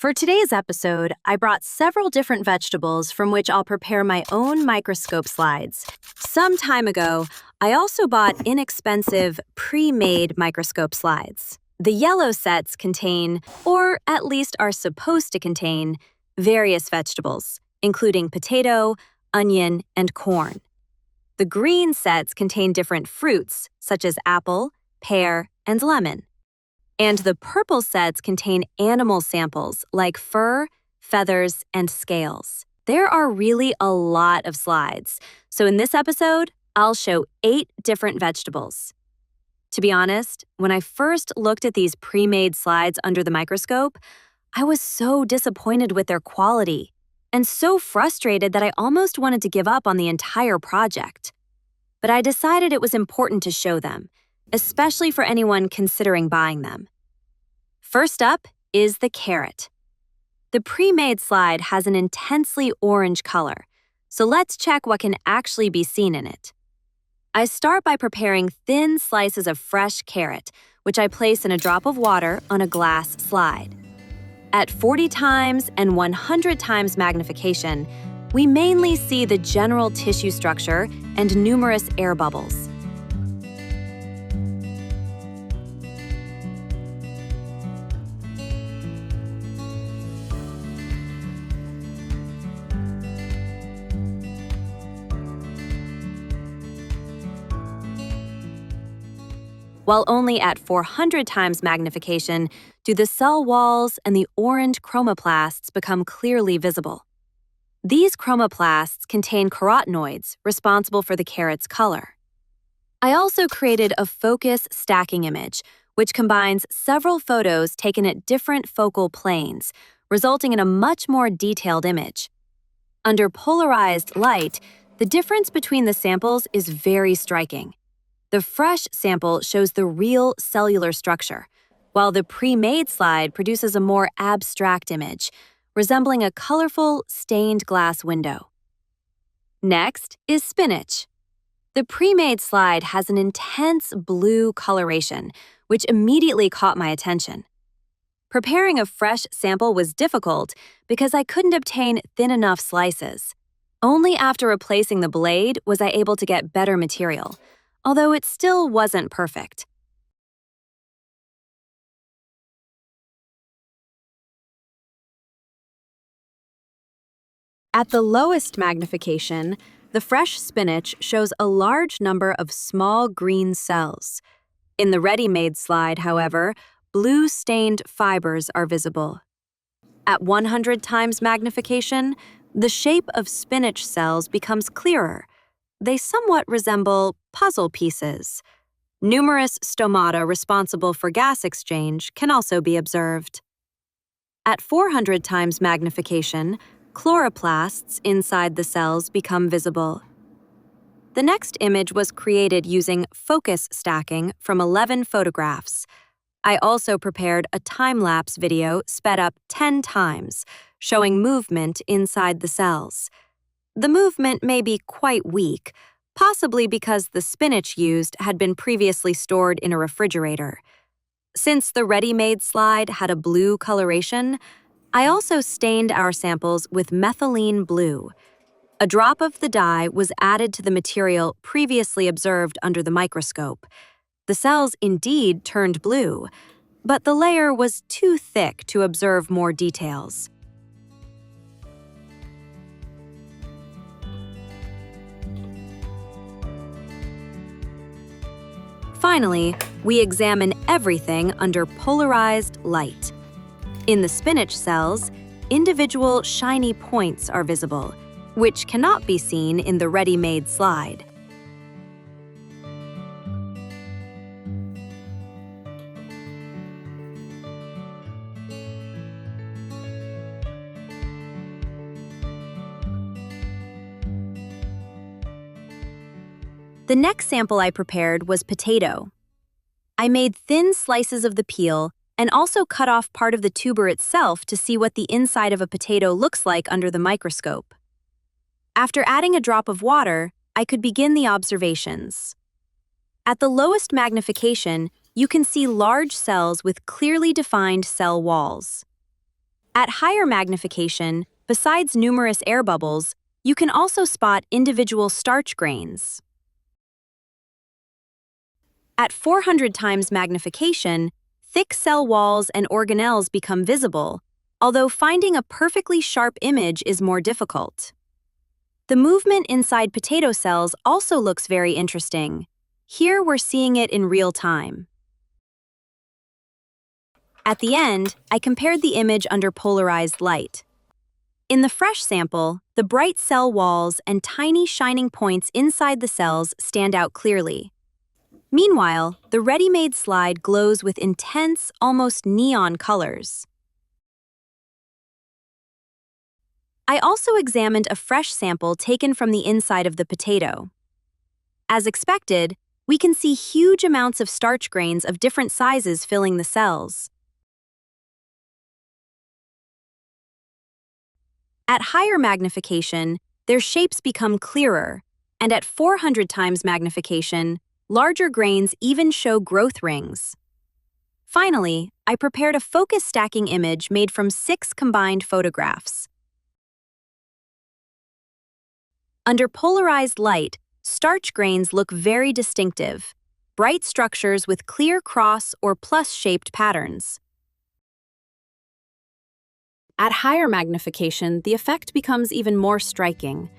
For today's episode, I brought several different vegetables from which I'll prepare my own microscope slides. Some time ago, I also bought inexpensive, pre-made microscope slides. The yellow sets contain, or at least are supposed to contain, various vegetables, including potato, onion, and corn. The green sets contain different fruits, such as apple, pear, and lemon. And the purple sets contain animal samples like fur, feathers, and scales. There are really a lot of slides, so in this episode, I'll show 8 different vegetables. To be honest, when I first looked at these pre-made slides under the microscope, I was so disappointed with their quality and so frustrated that I almost wanted to give up on the entire project. But I decided it was important to show them, especially for anyone considering buying them. First up is the carrot. The pre-made slide has an intensely orange color, so let's check what can actually be seen in it. I start by preparing thin slices of fresh carrot, which I place in a drop of water on a glass slide. At 40 times and 100 times magnification, we mainly see the general tissue structure and numerous air bubbles. While only at 400 times magnification do the cell walls and the orange chromoplasts become clearly visible. These chromoplasts contain carotenoids responsible for the carrot's color. I also created a focus stacking image, which combines several photos taken at different focal planes, resulting in a much more detailed image. Under polarized light, the difference between the samples is very striking. The fresh sample shows the real cellular structure, while the pre-made slide produces a more abstract image, resembling a colorful, stained glass window. Next is spinach. The pre-made slide has an intense blue coloration, which immediately caught my attention. Preparing a fresh sample was difficult because I couldn't obtain thin enough slices. Only after replacing the blade was I able to get better material, although it still wasn't perfect. At the lowest magnification, the fresh spinach shows a large number of small green cells. In the ready-made slide, however, blue-stained fibers are visible. At 100 times magnification, the shape of spinach cells becomes clearer. They somewhat resemble puzzle pieces. Numerous stomata responsible for gas exchange can also be observed. At 400 times magnification, chloroplasts inside the cells become visible. The next image was created using focus stacking from 11 photographs. I also prepared a time-lapse video sped up 10 times, showing movement inside the cells. The movement may be quite weak, possibly because the spinach used had been previously stored in a refrigerator. Since the ready-made slide had a blue coloration, I also stained our samples with methylene blue. A drop of the dye was added to the material previously observed under the microscope. The cells indeed turned blue, but the layer was too thick to observe more details. Finally, we examine everything under polarized light. In the spinach cells, individual shiny points are visible, which cannot be seen in the ready-made slide. The next sample I prepared was potato. I made thin slices of the peel and also cut off part of the tuber itself to see what the inside of a potato looks like under the microscope. After adding a drop of water, I could begin the observations. At the lowest magnification, you can see large cells with clearly defined cell walls. At higher magnification, besides numerous air bubbles, you can also spot individual starch grains. At 400 times magnification, thick cell walls and organelles become visible, although finding a perfectly sharp image is more difficult. The movement inside potato cells also looks very interesting. Here we're seeing it in real time. At the end, I compared the image under polarized light. In the fresh sample, the bright cell walls and tiny shining points inside the cells stand out clearly. Meanwhile, the ready-made slide glows with intense, almost neon colors. I also examined a fresh sample taken from the inside of the potato. As expected, we can see huge amounts of starch grains of different sizes filling the cells. At higher magnification, their shapes become clearer, and at 400 times magnification, larger grains even show growth rings. Finally, I prepared a focus stacking image made from 6 combined photographs. Under polarized light, starch grains look very distinctive, bright structures with clear cross or plus-shaped patterns. At higher magnification, the effect becomes even more striking.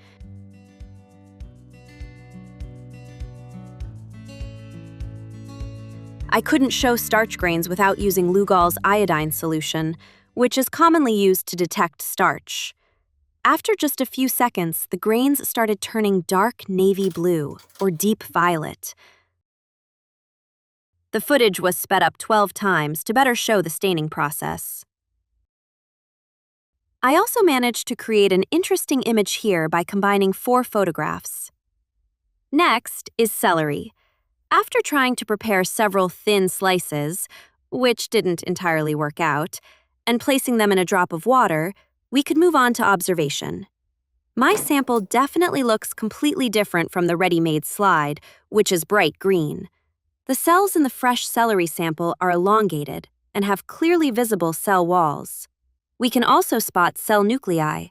I couldn't show starch grains without using Lugol's iodine solution, which is commonly used to detect starch. After just a few seconds, the grains started turning dark navy blue or deep violet. The footage was sped up 12 times to better show the staining process. I also managed to create an interesting image here by combining 4 photographs. Next is celery. After trying to prepare several thin slices, which didn't entirely work out, and placing them in a drop of water, we could move on to observation. My sample definitely looks completely different from the ready-made slide, which is bright green. The cells in the fresh celery sample are elongated and have clearly visible cell walls. We can also spot cell nuclei.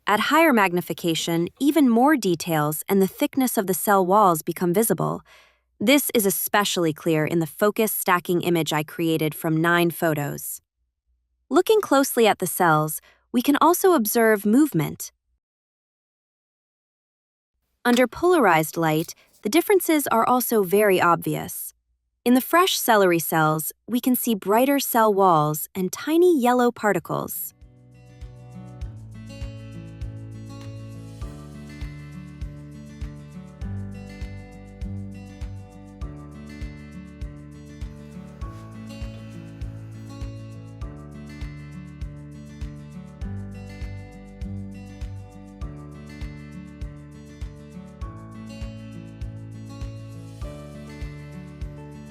At higher magnification, even more details and the thickness of the cell walls become visible. This is especially clear in the focus stacking image I created from 9 photos. Looking closely at the cells, we can also observe movement. Under polarized light, the differences are also very obvious. In the fresh celery cells, we can see brighter cell walls and tiny yellow particles.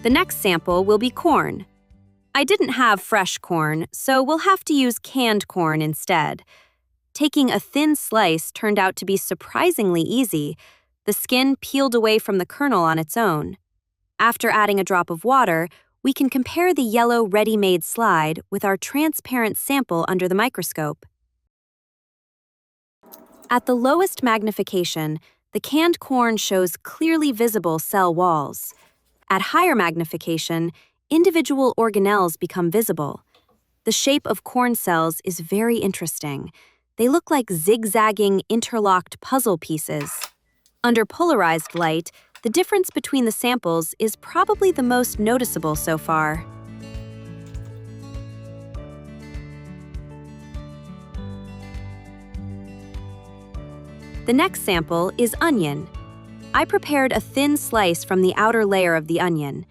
The next sample will be corn. I didn't have fresh corn, so we'll have to use canned corn instead. Taking a thin slice turned out to be surprisingly easy. The skin peeled away from the kernel on its own. After adding a drop of water, we can compare the yellow ready-made slide with our transparent sample under the microscope. At the lowest magnification, the canned corn shows clearly visible cell walls. At higher magnification, individual organelles become visible. The shape of corn cells is very interesting. They look like zigzagging, interlocked puzzle pieces. Under polarized light, the difference between the samples is probably the most noticeable so far. The next sample is onion. I prepared a thin slice from the outer layer of the onion.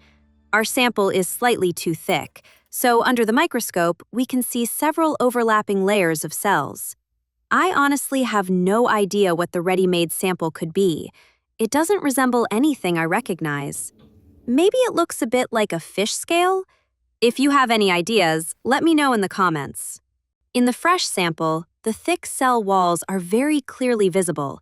Our sample is slightly too thick, so under the microscope, we can see several overlapping layers of cells. I honestly have no idea what the ready-made sample could be. It doesn't resemble anything I recognize. Maybe it looks a bit like a fish scale? If you have any ideas, let me know in the comments. In the fresh sample, the thick cell walls are very clearly visible.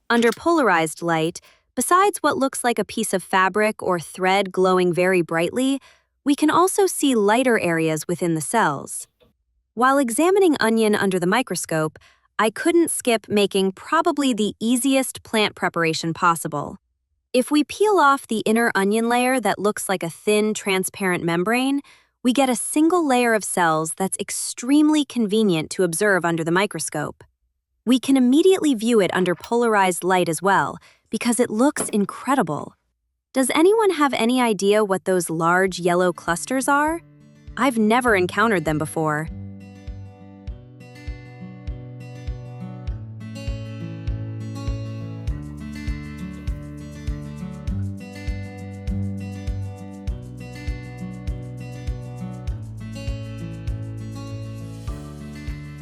Under polarized light, besides what looks like a piece of fabric or thread glowing very brightly, we can also see lighter areas within the cells. While examining onion under the microscope, I couldn't skip making probably the easiest plant preparation possible. If we peel off the inner onion layer that looks like a thin, transparent membrane, we get a single layer of cells that's extremely convenient to observe under the microscope. We can immediately view it under polarized light as well, because it looks incredible. Does anyone have any idea what those large yellow clusters are? I've never encountered them before.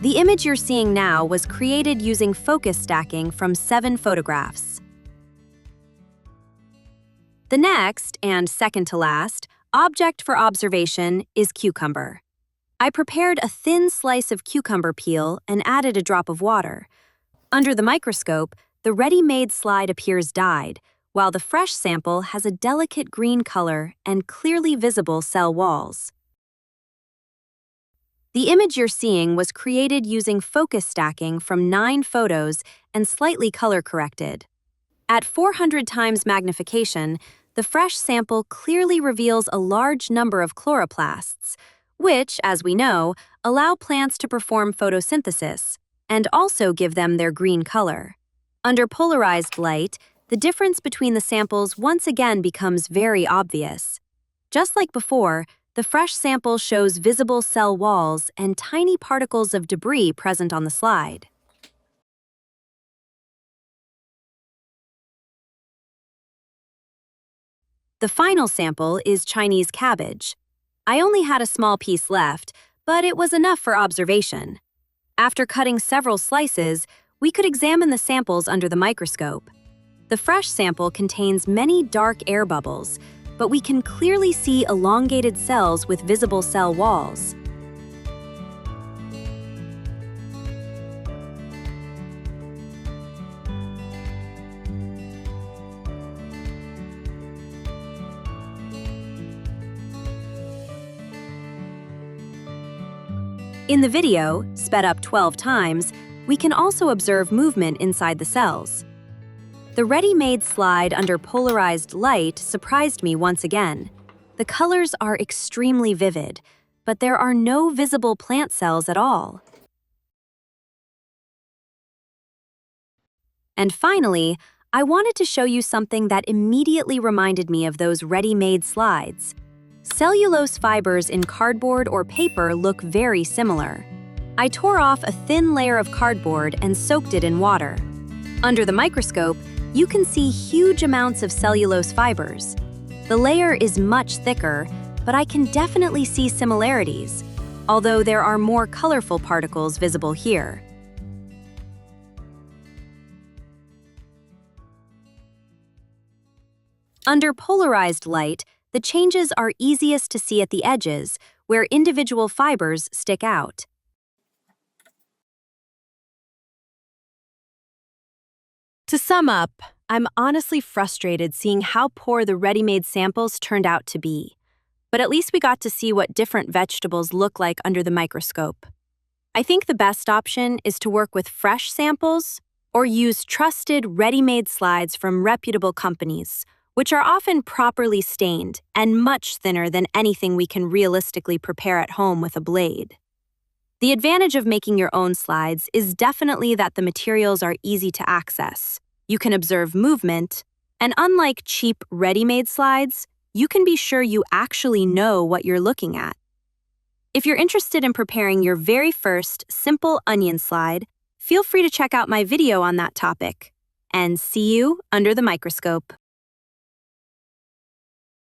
The image you're seeing now was created using focus stacking from 7 photographs. The next, and second to last, object for observation is cucumber. I prepared a thin slice of cucumber peel and added a drop of water. Under the microscope, the ready-made slide appears dyed, while the fresh sample has a delicate green color and clearly visible cell walls. The image you're seeing was created using focus stacking from 9 photos and slightly color-corrected. At 400 times magnification, the fresh sample clearly reveals a large number of chloroplasts, which, as we know, allow plants to perform photosynthesis and also give them their green color. Under polarized light, the difference between the samples once again becomes very obvious. Just like before, the fresh sample shows visible cell walls and tiny particles of debris present on the slide. The final sample is Chinese cabbage. I only had a small piece left, but it was enough for observation. After cutting several slices, we could examine the samples under the microscope. The fresh sample contains many dark air bubbles, but we can clearly see elongated cells with visible cell walls. In the video, sped up 12 times, we can also observe movement inside the cells. The ready-made slide under polarized light surprised me once again. The colors are extremely vivid, but there are no visible plant cells at all. And finally, I wanted to show you something that immediately reminded me of those ready-made slides. Cellulose fibers in cardboard or paper look very similar. I tore off a thin layer of cardboard and soaked it in water. Under the microscope, you can see huge amounts of cellulose fibers. The layer is much thicker, but I can definitely see similarities, although there are more colorful particles visible here. Under polarized light, the changes are easiest to see at the edges, where individual fibers stick out. To sum up, I'm honestly frustrated seeing how poor the ready-made samples turned out to be. But at least we got to see what different vegetables look like under the microscope. I think the best option is to work with fresh samples or use trusted ready-made slides from reputable companies, which are often properly stained and much thinner than anything we can realistically prepare at home with a blade. The advantage of making your own slides is definitely that the materials are easy to access. You can observe movement, and unlike cheap ready-made slides, you can be sure you actually know what you're looking at. If you're interested in preparing your very first simple onion slide, feel free to check out my video on that topic. And see you under the microscope.